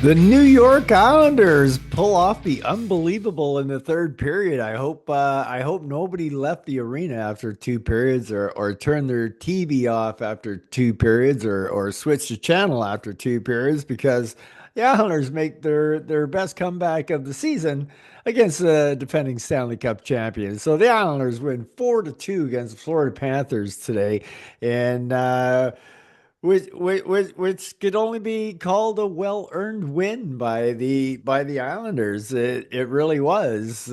The New York Islanders pull off the unbelievable in the third period. I hope nobody left the arena after two periods or turned their TV off after two periods or switched the channel after two periods because the Islanders make their best comeback of the season against the defending Stanley Cup champions. So the Islanders win 4-2 against the Florida Panthers today. And which could only be called a well-earned win by the Islanders. It really was.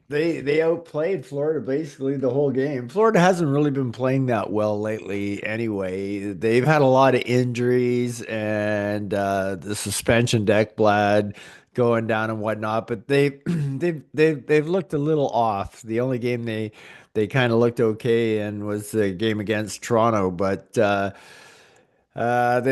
They outplayed Florida basically the whole game. Florida hasn't really been playing that well lately anyway. They've had a lot of injuries and the suspension deck blad going down and whatnot, but they've looked a little off. The only game they kind of looked okay and was the game against Toronto, but they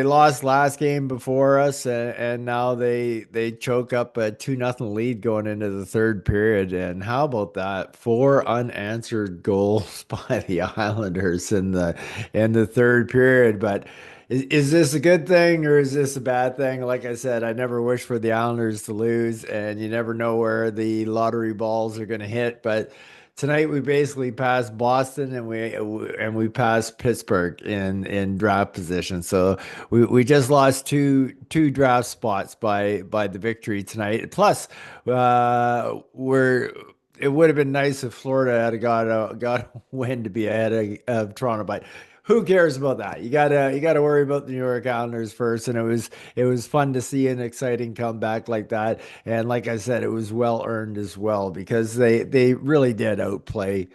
lost last game before us, and now they choke up a 2-0 lead going into the third period. And how about that? Four unanswered goals by the Islanders in the third period. But is this a good thing or is this a bad thing? Like I said, I never wish for the Islanders to lose, and you never know where the lottery balls are going to hit. But tonight we basically passed Boston and we passed Pittsburgh in draft position. So we just lost two draft spots by the victory tonight. Plus, we're it would have been nice if Florida had got a win to be ahead of Toronto, but who cares about that? You gotta worry about the New York Islanders first, and it was fun to see an exciting comeback like that. And like I said, it was well earned as well because they really did outplay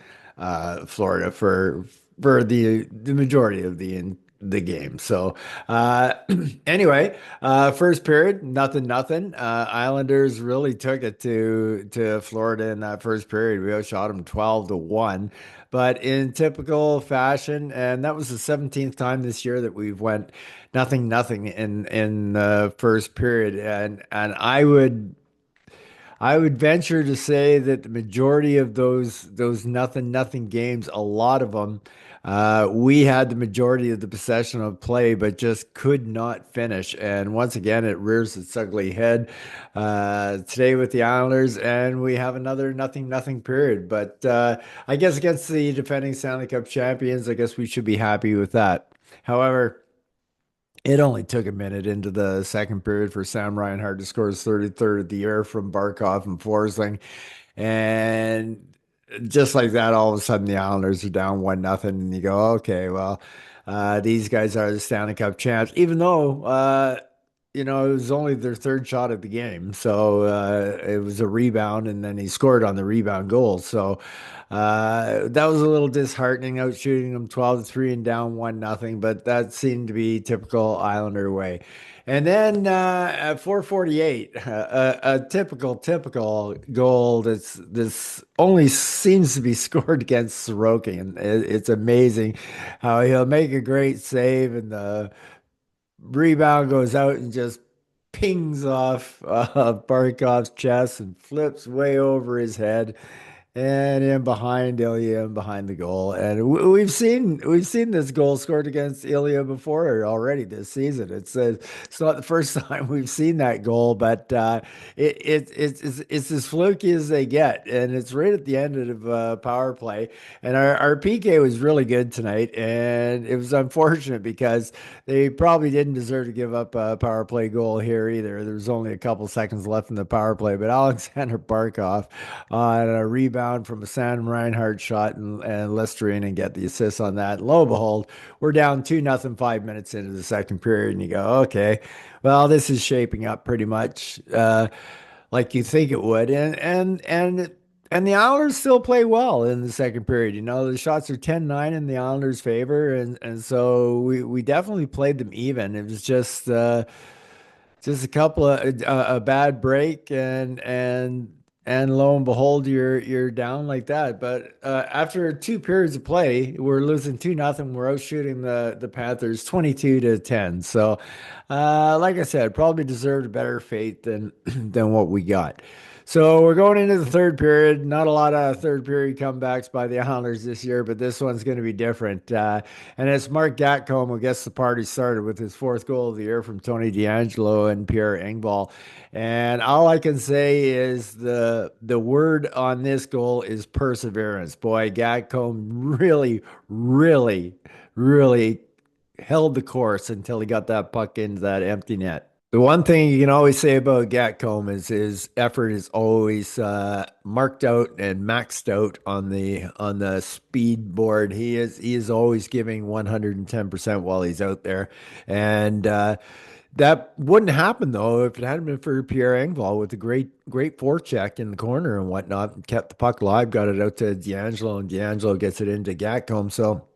Florida for the majority of the game. So anyway, first period, nothing, nothing. Islanders really took it to Florida in that first period. We outshot them 12-1, but in typical fashion, and that was the 17th time this year that we've went nothing, nothing in the first period, and I would venture to say that the majority of those nothing nothing games, a lot of them, we had the majority of the possession of play, but just could not finish. And once again, it rears its ugly head today with the Islanders, and we have another nothing nothing period. But I guess against the defending Stanley Cup champions, I guess we should be happy with that. However, it only took a minute into the second period for Sam Reinhart to score his 33rd of the year from Barkov and Forsling. And just like that, all of a sudden the Islanders are down 1-0, and you go, okay, well, these guys are the Stanley Cup champs, even though it was only their third shot of the game. So it was a rebound, and then he scored on the rebound goal. So that was a little disheartening, out shooting them 12-3 and down 1-0, but that seemed to be typical Islander way. And then at 4:48, a typical goal this only seems to be scored against Sorokin. It's amazing how he'll make a great save and the rebound goes out and just pings off Barkov's chest and flips way over his head and in behind Ilya and behind the goal. And we've seen this goal scored against Ilya before already this season. It's not the first time we've seen that goal, but it's as fluky as they get, and it's right at the end of power play. And our PK was really good tonight, and it was unfortunate because they probably didn't deserve to give up a power play goal here either. There was only a couple seconds left in the power play, but Alexander Barkov on a rebound from a Sam Reinhart shot and Listerine and get the assist on that. Lo and behold, we're down 2-0 5 minutes into the second period, and you go, okay, well, this is shaping up pretty much like you think it would, and the Islanders still play well in the second period. The shots are 10-9 in the Islanders' favor, and so we definitely played them even. It was just a couple of a bad break, and lo and behold, you're down like that. But after two periods of play, we're losing 2-0. We're out shooting the Panthers 22-10. So, like I said, probably deserved a better fate than than what we got. So we're going into the third period. Not a lot of third period comebacks by the Islanders this year, but this one's going to be different. And it's Mark Gatcomb who gets the party started with his fourth goal of the year from Tony DeAngelo and Pierre Engvall. And all I can say is the word on this goal is perseverance. Boy, Gatcomb really held the course until he got that puck into that empty net. The one thing you can always say about Gatcomb is his effort is always marked out and maxed out on the speed board. He is always giving 110% while he's out there, and that wouldn't happen though if it hadn't been for Pierre Engvall with a great forecheck in the corner and whatnot, kept the puck alive, got it out to D'Angelo, and D'Angelo gets it into Gatcomb. So.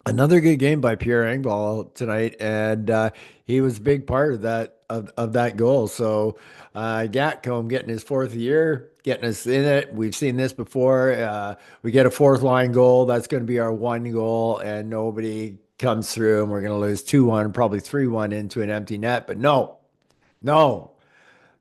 Another good game by Pierre Engvall tonight, and he was a big part of that goal. So Gatcomb getting his fourth year, getting us in it. We've seen this before. We get a fourth line goal. That's going to be our one goal, and nobody comes through, and we're going to lose 2-1, probably 3-1 into an empty net. But no.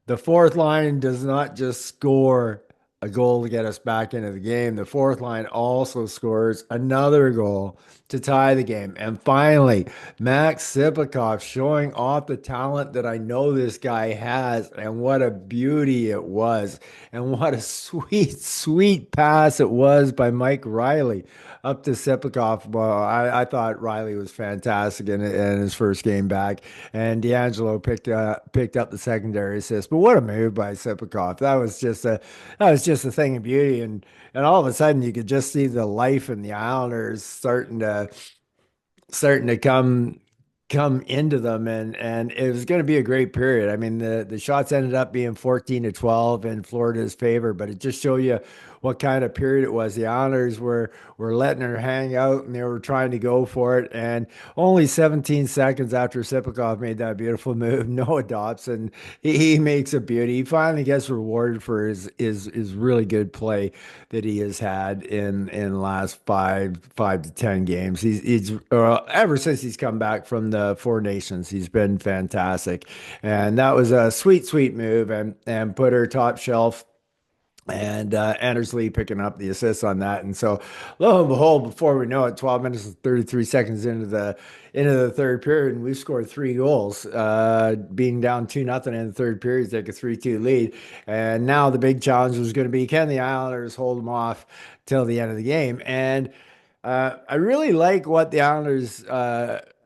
The fourth line does not just score a goal to get us back into the game. The fourth line also scores another goal to tie the game. And finally, Max Sipikov showing off the talent that I know this guy has. And what a beauty it was. And what a sweet pass it was by Mike Riley up to Sipikov. Well, I thought Riley was fantastic in his first game back, and D'Angelo picked up the secondary assist. But what a move by Sipikov! That was just a thing of beauty, and all of a sudden you could just see the life in the Islanders starting to come into them, and it was going to be a great period. I mean, the shots ended up being 14-12 in Florida's favor, but it just showed you what kind of period it was. The Islanders were letting her hang out, and they were trying to go for it. And only 17 seconds after Sipikov made that beautiful move, Noah Dobson, he makes a beauty. He finally gets rewarded for his really good play that he has had in the last five to 10 games. He's ever since he's come back from the Four Nations, he's been fantastic, and that was a sweet move, and put her top shelf. And Anders Lee picking up the assists on that. And so lo and behold, before we know it, 12 minutes and 33 seconds into the third period, and we've scored three goals, being down 2-0 in the third period, take a 3-2 lead. And now the big challenge was going to be, can the Islanders hold them off till the end of the game? And I really like what the Islanders,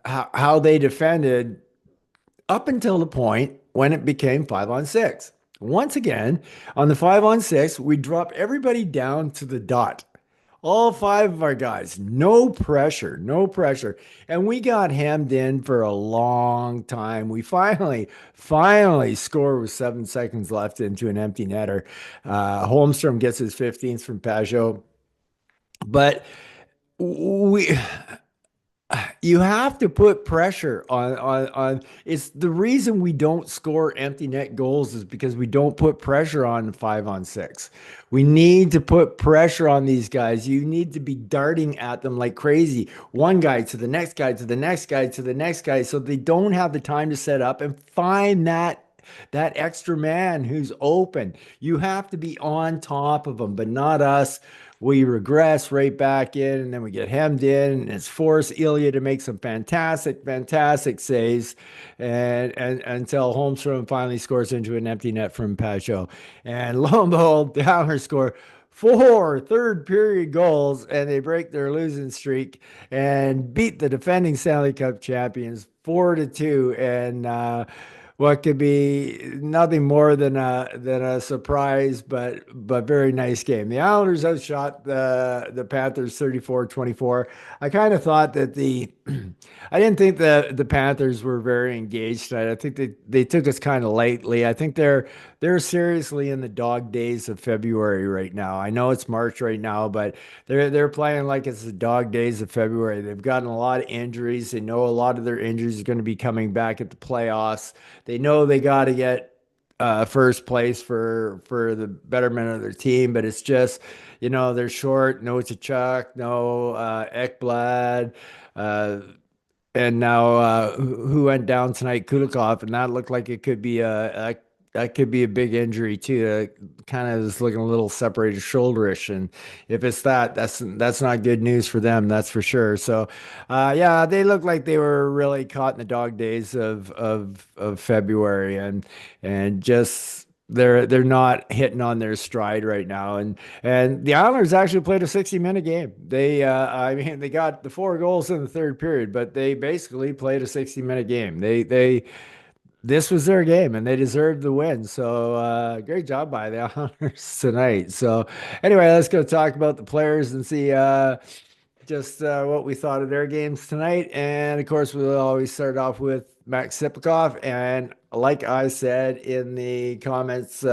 how they defended up until the point when it became 5-on-6. Once again, on the 5-on-6, we drop everybody down to the dot. All five of our guys, no pressure, no pressure. And we got hemmed in for a long time. We finally score with 7 seconds left into an empty netter. Holmstrom gets his 15th from Pajot. But we you have to put pressure on it's the reason we don't score empty net goals is because we don't put pressure on 5-on-6. We need to put pressure on these guys. You need to be darting at them like crazy. One guy to the next guy to the next guy to the next guy so they don't have the time to set up and find that extra man who's open. You have to be on top of them, but not us. We regress right back in, and then we get hemmed in, and it's forced Ilya to make some fantastic saves, and until Holmstrom finally scores into an empty net from Pajot. And lo and behold, the Islanders score four third period goals, and they break their losing streak and beat the defending Stanley Cup champions 4-2. And what could be nothing more than a surprise, but very nice game. The Islanders outshot the Panthers 34-24. I kind of thought that I didn't think the Panthers were very engaged tonight. I think they took us kind of lightly. I think they're seriously in the dog days of February right now. I know it's March right now, but they're playing like it's the dog days of February. They've gotten a lot of injuries. They know a lot of their injuries are going to be coming back at the playoffs. They know they got to get first place for the betterment of their team, but it's just, they're short. No Chuck, no Ekblad, uh, and now who went down tonight? Kulikov, and that looked like it could be a that could be a big injury too. Kind of is looking a little separated shoulderish, and if it's that, that's not good news for them. That's for sure. So, yeah, they look like they were really caught in the dog days of February, and just they're not hitting on their stride right now. And the Islanders actually played a 60-minute game. I mean, they got the 4 goals in the third period, but they basically played a 60-minute game. They this was their game and they deserved the win. So great job by the Islanders tonight. So anyway, let's go talk about the players and see just what we thought of their games tonight. And of course, we'll always start off with Max Sipakov. And like I said in the comments,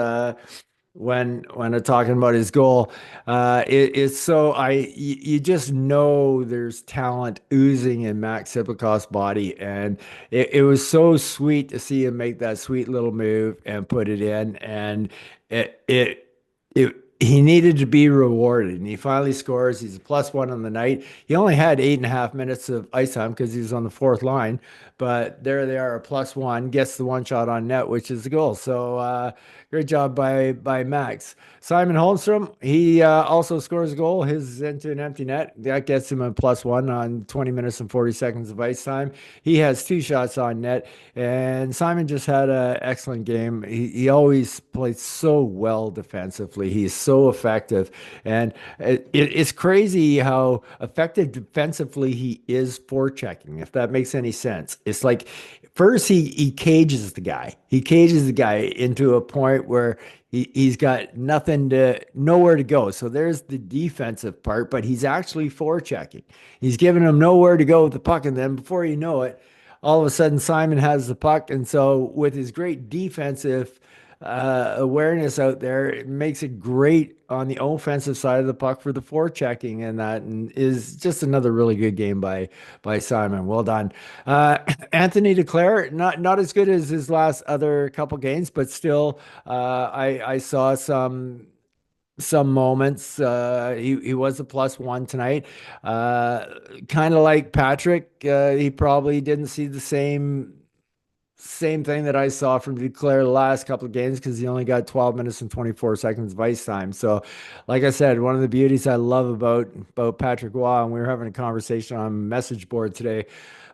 when talking about his goal. It's so you just know there's talent oozing in Max Sipakov's body, and it was so sweet to see him make that sweet little move and put it in, and it it it. He needed to be rewarded, and he finally scores. He's a +1 on the night. He only had 8.5 minutes of ice time because he was on the fourth line, but there they are, a +1, gets the one shot on net, which is the goal. So great job by Max. Simon Holmstrom, he also scores a goal. His is into an empty net. That gets him a +1 on 20 minutes and 40 seconds of ice time. He has 2 shots on net, and Simon just had an excellent game. He always plays so well defensively. He's so effective, and it's crazy how effective defensively he is forechecking, if that makes any sense. It's like first he cages the guy. He cages the guy into a point where he's got nowhere to go. So there's the defensive part, but he's actually forechecking. He's giving him nowhere to go with the puck, and then before you know it, all of a sudden Simon has the puck, and so with his great defensive awareness out there, it makes it great on the offensive side of the puck for the forechecking, and that and is just another really good game by Simon. Well done. Anthony Declare, not as good as his last other couple games, but still, I saw some moments. He was a +1 tonight. Uh, kind of like Patrick, he probably didn't see the same thing that I saw from Duclair the last couple of games because he only got 12 minutes and 24 seconds of ice time. So, like I said, one of the beauties I love about Patrick Waugh, and we were having a conversation on message board today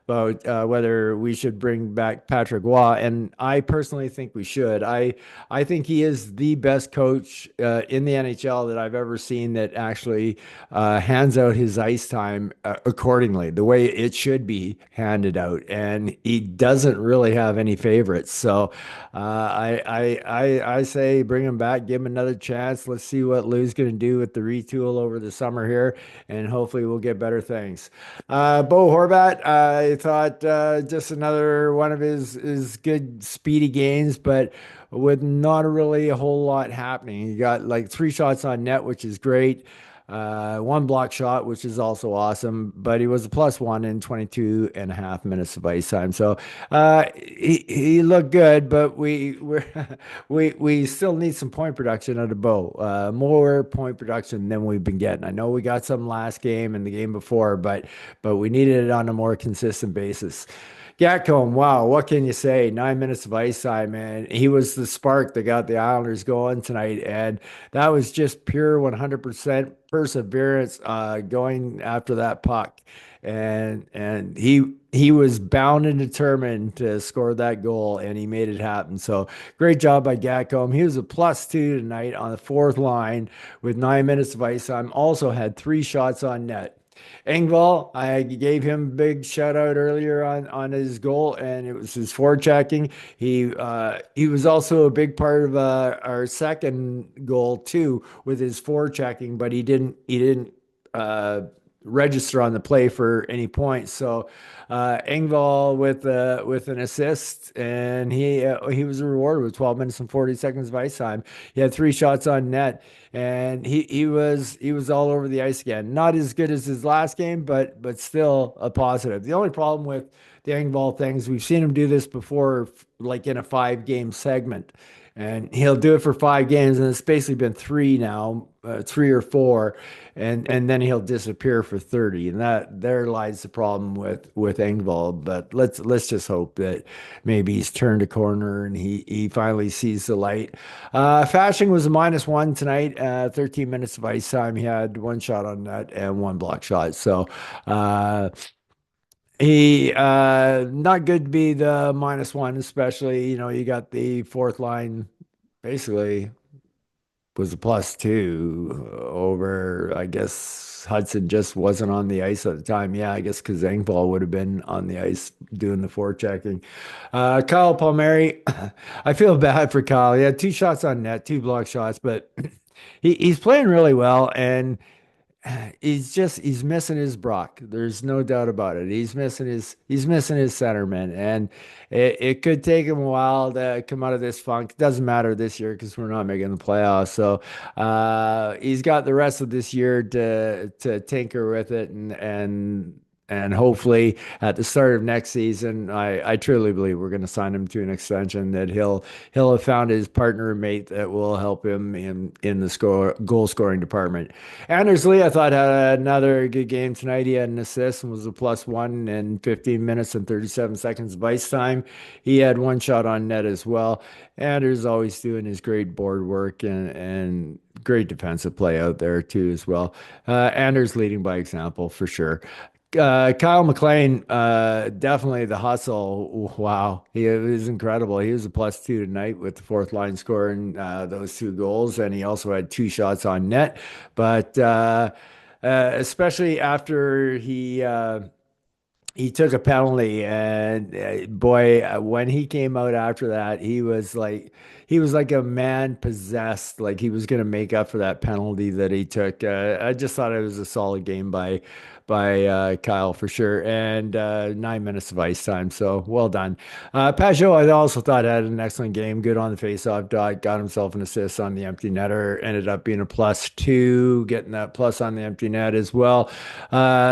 about whether we should bring back Patrick Waugh, and I personally think we should. I think he is the best coach in the NHL that I've ever seen that actually hands out his ice time accordingly, the way it should be handed out, and he doesn't really have any favorites. So I say bring him back, give him another chance. Let's see what Lou's going to do with the retool over the summer here, and hopefully we'll get better things. Bo Horvat, I thought just another one of his good speedy games, but with not really a whole lot happening. He got like 3 shots on net, which is great. One block shot, which is also awesome, but he was a +1 in 22.5 minutes of ice time. So he looked good, but we still need some point production out of Bo. More point production than we've been getting. I know we got some last game and the game before, but we needed it on a more consistent basis. Gatcombe, wow, what can you say? 9 minutes of ice time, man. He was the spark that got the Islanders going tonight, and that was just pure 100% perseverance going after that puck. And he was bound and determined to score that goal, and he made it happen. So great job by Gatcombe. He was a +2 tonight on the fourth line with 9 minutes of ice time. Also had 3 shots on net. Engvall, I gave him a big shout out earlier on his goal, and it was his forechecking. He was also a big part of our second goal too with his forechecking, but he didn't uh, register on the play for any points. So Engvall with an assist, and he was rewarded with 12 minutes and 40 seconds of ice time. He had 3 shots on net, and he was all over the ice again. Not as good as his last game, but still a positive. The only problem with the Engvall things, we've seen him do this before, like in a 5 game segment. and he'll do it for 5 games, and it's basically been three now, 3 or 4, and then he'll disappear for 30, and that there lies the problem with Engvall. But let's just hope that maybe he's turned a corner and he finally sees the light. Fashing was a -1 tonight. 13 minutes of ice time. He had one shot on net and one block shot. So uh, he not good to be the -1, especially you got the fourth line basically was a +2 over. I guess Hudson just wasn't on the ice at the time. Yeah, I guess because Engvall would have been on the ice doing the forechecking. Kyle Palmieri, I feel bad for Kyle. He had 2 shots on net, 2 block shots, but he's playing really well, and he's missing his Brock. There's no doubt about it. He's missing his centerman, and it could take him a while to come out of this funk. It doesn't matter this year because we're not making the playoffs. So he's got the rest of this year to tinker with it, and hopefully at the start of next season, I truly believe we're going to sign him to an extension that he'll have found his partner and mate that will help him in the goal scoring department. Anders Lee, I thought, had another good game tonight. He had an assist and was a +1 in 15 minutes and 37 seconds of ice time. He had one shot on net as well. Anders always doing his great board work and great defensive play out there too as well. Anders leading by example for sure. Kyle McLean, definitely the hustle. Wow, he was incredible. He was a +2 tonight with the fourth line scoring those 2 goals, and he also had 2 shots on net. But especially after he took a penalty, and boy, when he came out after that, he was like a man possessed, like he was going to make up for that penalty that he took. I just thought it was a solid game by Kyle for sure, and 9 minutes of ice time, so well done. Pajot, I also thought had an excellent game, good on the faceoff dot, got himself an assist on the empty netter, ended up being a +2, getting that plus on the empty net as well.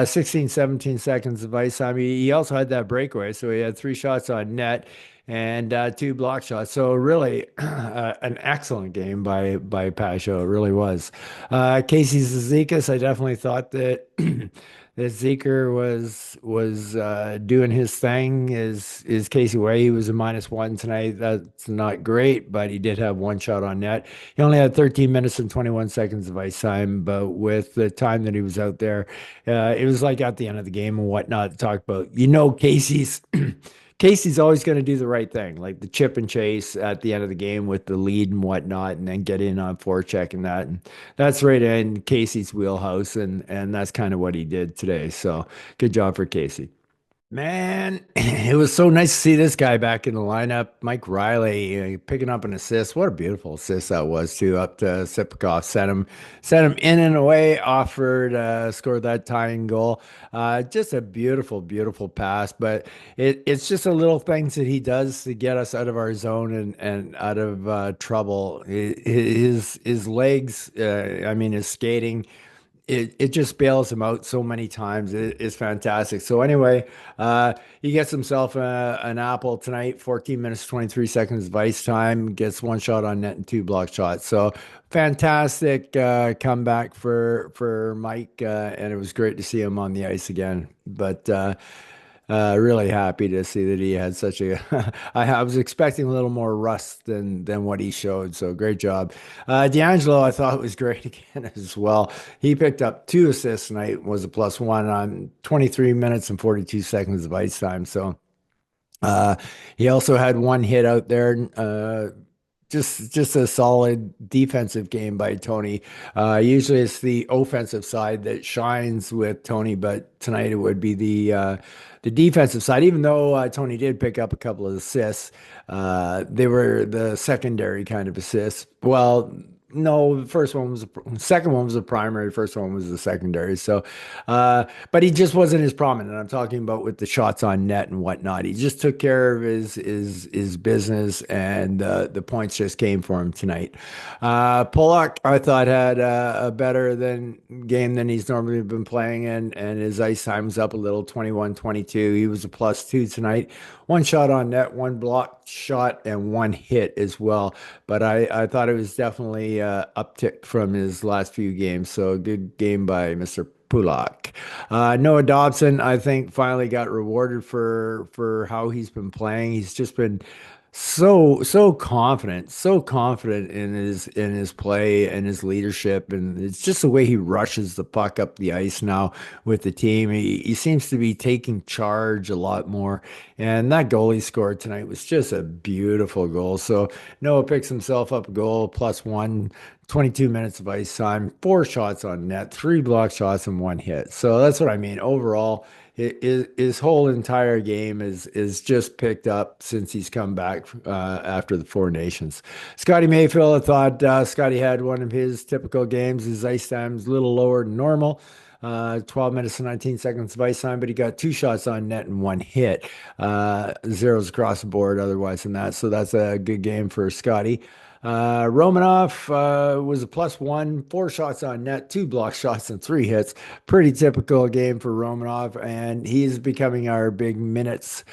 16, 17 seconds of ice time. He also had that breakaway, so he had 3 shots on net and 2 block shots. So really, an excellent game by Pasho. It really was. Casey Zizekas, I definitely thought that that Zeker was doing his thing. Is Casey Way? He was a -1 tonight. That's not great, but he did have one shot on net. He only had 13 minutes and 21 seconds of ice time, but with the time that he was out there, it was like at the end of the game and whatnot to talk about. Casey's Casey's always going to do the right thing, like the chip and chase at the end of the game with the lead and whatnot, and then get in on forecheck and that. And that's right in Casey's wheelhouse, and that's kind of what he did today. So good job for Casey. Man, it was so nice to see this guy back in the lineup. Mike Riley, picking up an assist. What a beautiful assist that was too, up to Sipakov. Sent him in and away, offered, scored that tying goal. Just a beautiful, beautiful pass. But it's just the little things that he does to get us out of our zone and out of trouble. His legs, I mean, his skating it just bails him out so many times. It's fantastic. So anyway, he gets himself an apple tonight. 14 minutes, 23 seconds of ice time. Gets one shot on net and 2 block shots. So fantastic comeback for Mike, and it was great to see him on the ice again. But really happy to see that he had such a. I was expecting a little more rust than what he showed. So great job, D'Angelo. I thought was great again as well. He picked up 2 assists tonight. Was a +1 on 23 minutes and 42 seconds of ice time. So uh, he also had one hit out there. Just a solid defensive game by Tony. Usually it's the offensive side that shines with Tony, but tonight it would be the defensive side. Even though Tony did pick up a couple of assists, they were the secondary kind of assists. Well, No, the first one was second one was the primary, first one was the secondary. So, but he just wasn't as prominent. I'm talking about with the shots on net and whatnot. He just took care of his business, and the points just came for him tonight. Pollock, I thought had a better than game than he's normally been playing in, and his ice time was up a little, 21-22. He was a +2 tonight. One shot on net, one blocked shot, and one hit as well. But I thought it was definitely uptick from his last few games. So good game by Mr. Pulak. Noah Dobson, I think, finally got rewarded for how he's been playing. He's just been so confident in his play and his leadership, and it's just the way he rushes the puck up the ice now with the team. He seems to be taking charge a lot more, and that goal he scored tonight was just a beautiful goal. So Noah picks himself up a goal, +1, 22 minutes of ice time, four shots on net, three block shots, and one hit. So that's what I mean. Overall, his whole entire game is just picked up since he's come back after the Four Nations. Scotty Mayfield, I thought Scotty had one of his typical games. His ice time's a little lower than normal. 12 minutes and 19 seconds of ice time, but he got two shots on net and one hit. Zeros across the board otherwise than that. So that's a good game for Scotty. Romanov was a +1, four shots on net, two block shots, and three hits. Pretty typical game for Romanov, and he's becoming our big minutes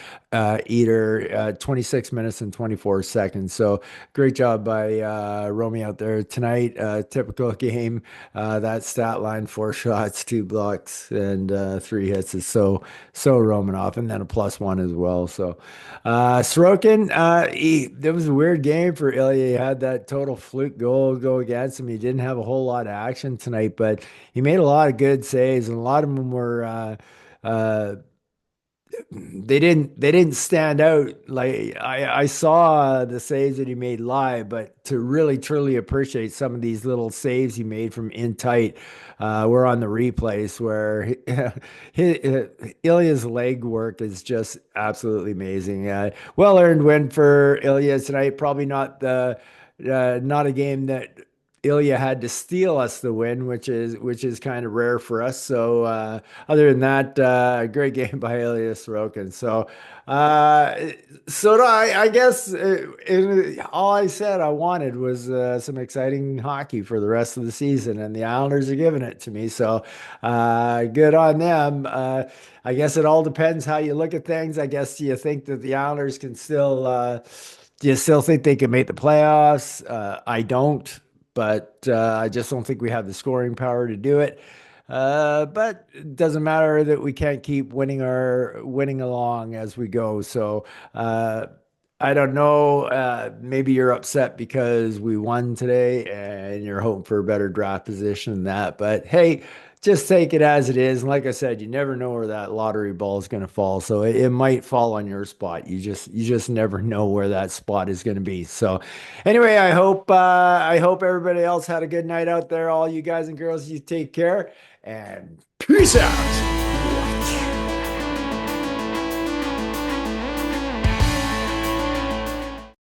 eater, 26 minutes and 24 seconds. So great job by Romy out there tonight. Typical game. That stat line, four shots, two blocks, and three hits is so Romanov, and then a +1 as well. So Sorokin, it was a weird game for Ilya. He had that total fluke goal go against him. He didn't have a whole lot of action tonight, but he made a lot of good saves, and a lot of them were uh, they didn't stand out. Like I saw the saves that he made live, but to really truly appreciate some of these little saves he made from in tight, were on the replays where Ilya's leg work is just absolutely amazing. Well earned win for Ilya tonight. Probably not a game that Ilya had to steal us the win, which is kind of rare for us. So other than that, great game by Ilya Sorokin. Uh, I guess all I said I wanted was some exciting hockey for the rest of the season, and the Islanders are giving it to me. So good on them. I guess it all depends how you look at things. I guess you think that the Islanders can still. Do you still think they can make the playoffs? I don't, but I just don't think we have the scoring power to do it. But it doesn't matter that we can't keep winning along as we go. So I don't know. Maybe you're upset because we won today and you're hoping for a better draft position than that. But hey, just take it as it is. And like I said, you never know where that lottery ball is going to fall. So it might fall on your spot. You just never know where that spot is going to be. So anyway, I hope everybody else had a good night out there. All you guys and girls, you take care and peace out.